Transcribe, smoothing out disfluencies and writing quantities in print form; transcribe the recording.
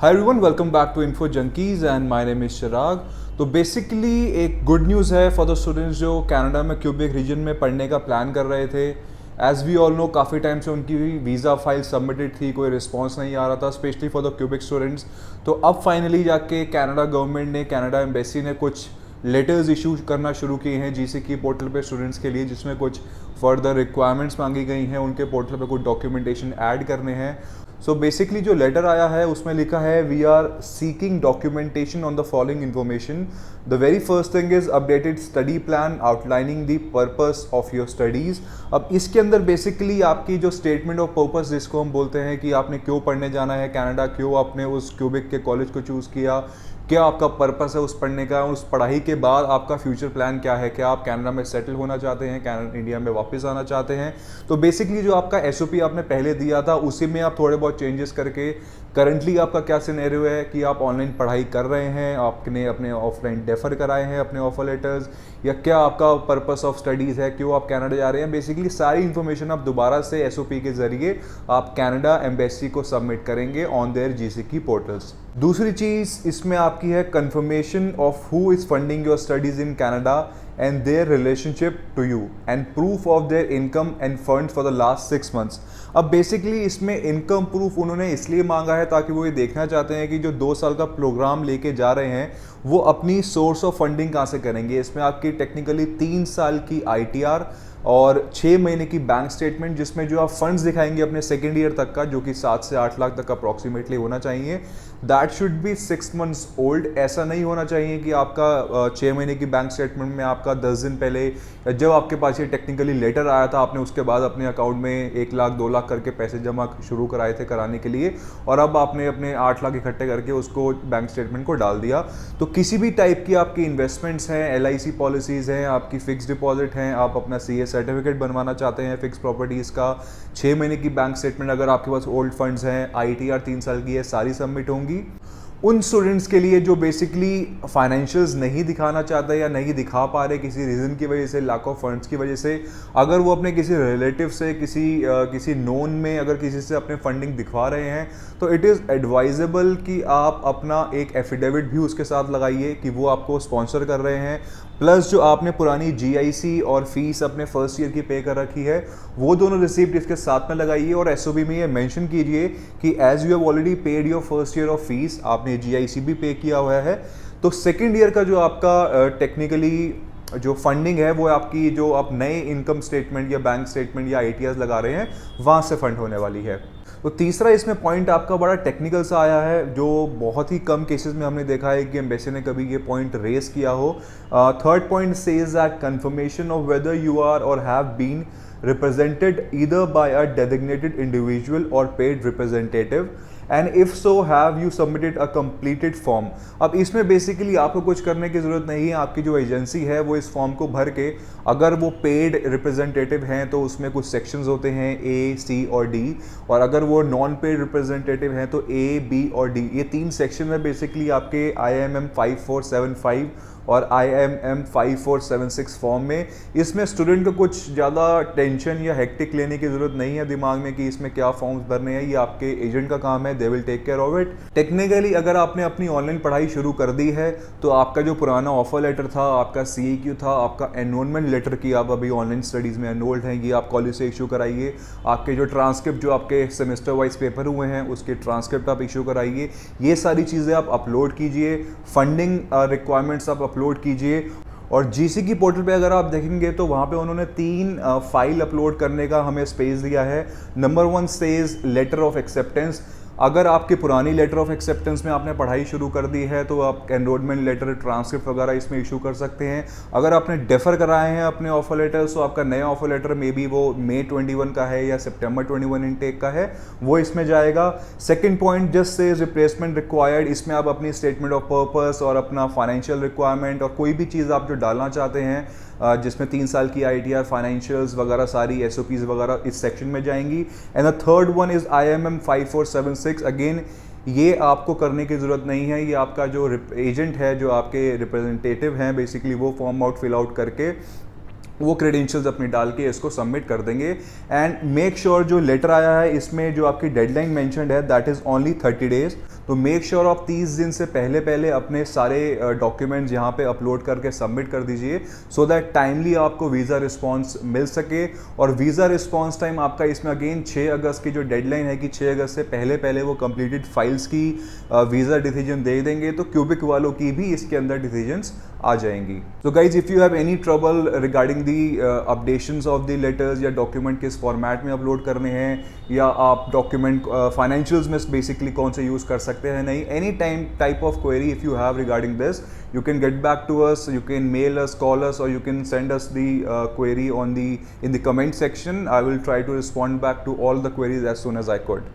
Hi everyone, welcome back to Info Junkies and my name is Chirag। तो basically एक good news है for the students जो Canada में Quebec reason में पढ़ने का प्लान कर रहे थे। एज़ वी ऑल नो काफ़ी टाइम से उनकी वीज़ा फाइल सबमिटेड थी, कोई रिस्पांस नहीं आ रहा था specially for the Quebec students. तो अब फाइनली जाके कनाडा गवर्नमेंट ने, कनाडा एम्बेसी ने कुछ लेटर्स इशू करना शुरू किए हैं जीसीकी पोर्टल पे स्टूडेंट्स के लिए, जिसमें कुछ फर्दर रिक्वायरमेंट्स मांगी गई हैं, उनके पोर्टल पे कुछ डॉक्यूमेंटेशन ऐड करने हैं। सो बेसिकली जो लेटर आया है उसमें लिखा है we are seeking documentation on the following information. The very first thing is updated study plan outlining the purpose of your studies. अब इसके अंदर बेसिकली आपकी जो स्टेटमेंट ऑफ पर्पस, जिसको हम बोलते हैं कि आपने क्यों पढ़ने जाना है कनाडा, क्यों आपने उस क्यूबेक के कॉलेज को चूज़ किया, क्या आपका पर्पस है उस पढ़ने का, उस पढ़ाई के बाद आपका फ्यूचर प्लान क्या है, क्या आप कनाडा में सेटल होना चाहते हैं, कनाडा इंडिया में वापस आना चाहते हैं। तो बेसिकली जो आपका एसओपी आपने पहले दिया था उसी में आप थोड़े बहुत चेंजेस करके करंटली आपका क्या सिनेरियो है कि आप ऑनलाइन पढ़ाई कर रहे हैं, आपने अपने ऑफलाइन डेफर कराए हैं अपने ऑफर लेटर्स, या क्या आपका पर्पस ऑफ स्टडीज़ है, क्यों आप कनाडा जा रहे हैं। बेसिकली सारी इन्फॉर्मेशन आप दोबारा से एसओपी के जरिए आप कनाडा एम्बेसी को सबमिट करेंगे ऑन देयर जीसीकी पोर्टल्स। दूसरी चीज़ इसमें आपकी है confirmation of who is funding your studies in Canada and their relationship to you and proof of their income and funds for the last 6 months। अब basically इसमें income proof उन्होंने इसलिए मांगा है ताकि वो ये देखना चाहते हैं कि जो 2 साल का प्रोग्राम लेके जा रहे हैं वो अपनी सोर्स ऑफ फंडिंग कहाँ से करेंगे। इसमें आपकी टेक्निकली 3 साल की ITR और 6 महीने की बैंक स्टेटमेंट, जिसमें जो आप फंड्स दिखाएंगे अपने सेकेंड ईयर तक का, जो कि 7 से 8 लाख तक अप्रॉक्सीमेटली होना चाहिए, that should be 6 months old. ऐसा नहीं होना चाहिए कि आपका 6 महीने की बैंक स्टेटमेंट में आपका 10 दिन पहले जब आपके पास ये टेक्निकली लेटर आया था आपने उसके बाद अपने अकाउंट में 1 लाख 2 लाख करके पैसे जमा शुरू कराए थे कराने के लिए, और अब आपने अपने 8 लाख इकट्ठे करके उसको बैंक स्टेटमेंट को डाल दिया। तो किसी भी टाइप की आपकी इन्वेस्टमेंट्स हैं, LIC पॉलिसीज़ हैं, आपकी फिक्स डिपॉजिट हैं, आप अपना CA सर्टिफिकेट बनवाना चाहते हैं फिक्स प्रॉपर्टीज़ का, 6 महीने की बैंक स्टेटमेंट, अगर आपके पास ओल्ड फंड्स हैं, ITR 3 साल की है, सारी सबमिट होंगी। उन स्टूडेंट्स के लिए जो बेसिकली फाइनेंशियल्स नहीं दिखाना चाहते या नहीं दिखा पा रहे किसी रीज़न की वजह से, लैक ऑफ फंड्स की वजह से, अगर वो अपने किसी रिलेटिव से, किसी नोन में अगर किसी से अपने फंडिंग दिखवा रहे हैं, तो इट इज़ एडवाइजेबल कि आप अपना एक एफिडेविट भी उसके साथ लगाइए कि वो आपको स्पॉन्सर कर रहे हैं। प्लस जो आपने पुरानी GIC और फीस अपने फर्स्ट ईयर की पे कर रखी है वो दोनों रिसिप्ट इसके साथ में लगाइए, और SOB में ये मेंशन कीजिए कि as you have already paid your first year of fees, आपने GIC भी पे किया हुआ है, तो सेकेंड ईयर का जो आपका टेक्निकली जो फंडिंग है वो आपकी जो आप नए इनकम स्टेटमेंट या बैंक स्टेटमेंट या ITRs लगा रहे हैं वहाँ से फंड होने वाली है। तो तीसरा इसमें पॉइंट आपका बड़ा टेक्निकल सा आया है, जो बहुत ही कम केसेस में हमने देखा है कि एम्बेसी ने कभी ये पॉइंट रेस किया हो। Third point says that confirmation of whether you are or have been represented either by a designated individual or paid representative, and if so have you submitted a completed form। अब इसमें basically आपको कुछ करने की ज़रूरत नहीं है, आपकी जो एजेंसी है वो इस फॉर्म को भर के, अगर वो पेड रिप्रेजेंटेटिव हैं तो उसमें कुछ सेक्शंस होते हैं A, C और D, और अगर वो नॉन पेड रिप्रेजेंटेटिव हैं तो A, B और D, ये 3 सेक्शन में बेसिकली आपके IMM 5475 और IMM 5476 फॉर्म में। इसमें स्टूडेंट को कुछ ज़्यादा टेंशन या हेक्टिक लेने की ज़रूरत नहीं है दिमाग में कि इसमें क्या फॉर्म्स भरने हैं, ये आपके एजेंट का काम है, they will take care of it. Technically अगर आपने अपनी ऑनलाइन पढ़ाई शुरू कर दी है तो आपका जो पुराना ऑफर लेटर था, आपका CEQ था, आपका एनरोलमेंट लेटर की आप अभी ऑनलाइन स्टडीज़ में एनरोल्ड हैं, ये आप कॉलेज से इशू कराइए। आपके जो ट्रांसक्रिप्ट जो आपके सेमेस्टर वाइज पेपर हुए हैं उसके ट्रांसक्रिप्ट आप इशू कराइए, ये सारी चीज़ें आप अपलोड कीजिए। फंडिंग रिक्वायरमेंट्स आप अपलोड कीजिए। और GCकी पोर्टल पे अगर आप देखेंगे तो वहाँ पे उन्होंने 3 फाइल अपलोड करने का हमें स्पेस दिया है। Number 1 says letter of acceptance. अगर आपकी पुरानी लेटर ऑफ एक्सेप्टेंस में आपने पढ़ाई शुरू कर दी है तो आप एनरोलमेंट लेटर, ट्रांसक्रिप्ट वगैरह इसमें इशू कर सकते हैं। अगर आपने डेफर कराए हैं अपने ऑफर लेटर्स तो आपका नया ऑफर लेटर मे बी वो May 21 का है या September 21 इनटेक का है, वो इसमें जाएगा। Second point just say replacement required, इसमें आप अपनी स्टेटमेंट ऑफ पर्पस और अपना फाइनेंशियल रिक्वायरमेंट और कोई भी चीज़ आप जो डालना चाहते हैं जिसमें 3 साल की ITR, फाइनेंशियल्स वगैरह सारी SOPs वगैरह इस सेक्शन में जाएंगी। And the third one is IMM 5476। Again ये आपको करने की ज़रूरत नहीं है, ये आपका जो एजेंट है, जो आपके रिप्रेजेंटेटिव हैं, बेसिकली वो फॉर्म आउट फिल आउट करके वो क्रेडेंशियल्स अपनी डाल के इसको सबमिट कर देंगे। एंड मेक श्योर जो लेटर आया है इसमें जो आपकी डेडलाइन मेंशन्ड है दैट इज़ ओनली 30 डेज। तो मेक श्योर आप 30 दिन से पहले पहले अपने सारे डॉक्यूमेंट्स यहाँ पे अपलोड करके सबमिट कर दीजिए, सो दैट टाइमली आपको वीज़ा रिस्पॉन्स मिल सके। और वीज़ा रिस्पॉन्स टाइम आपका इसमें अगेन 6 अगस्त की जो डेडलाइन है कि 6 अगस्त से पहले पहले वो कंप्लीटेड फाइल्स की वीज़ा डिसीजन दे देंगे, तो क्यूबिक वालों की भी इसके अंदर डिसीजंस आ जाएंगी। तो guys, if you have any trouble regarding the updations of the letters या डॉक्यूमेंट किस फॉर्मेट में अपलोड करने हैं, या आप डॉक्यूमेंट फाइनेंशियल्स में बेसिकली कौन से यूज़ कर सकते हैं नहीं, any type of query if you have regarding this, you can get back to us, you can mail us, call us, or you can send us the query in the comment section. I will try to respond back to all the queries as soon as I could.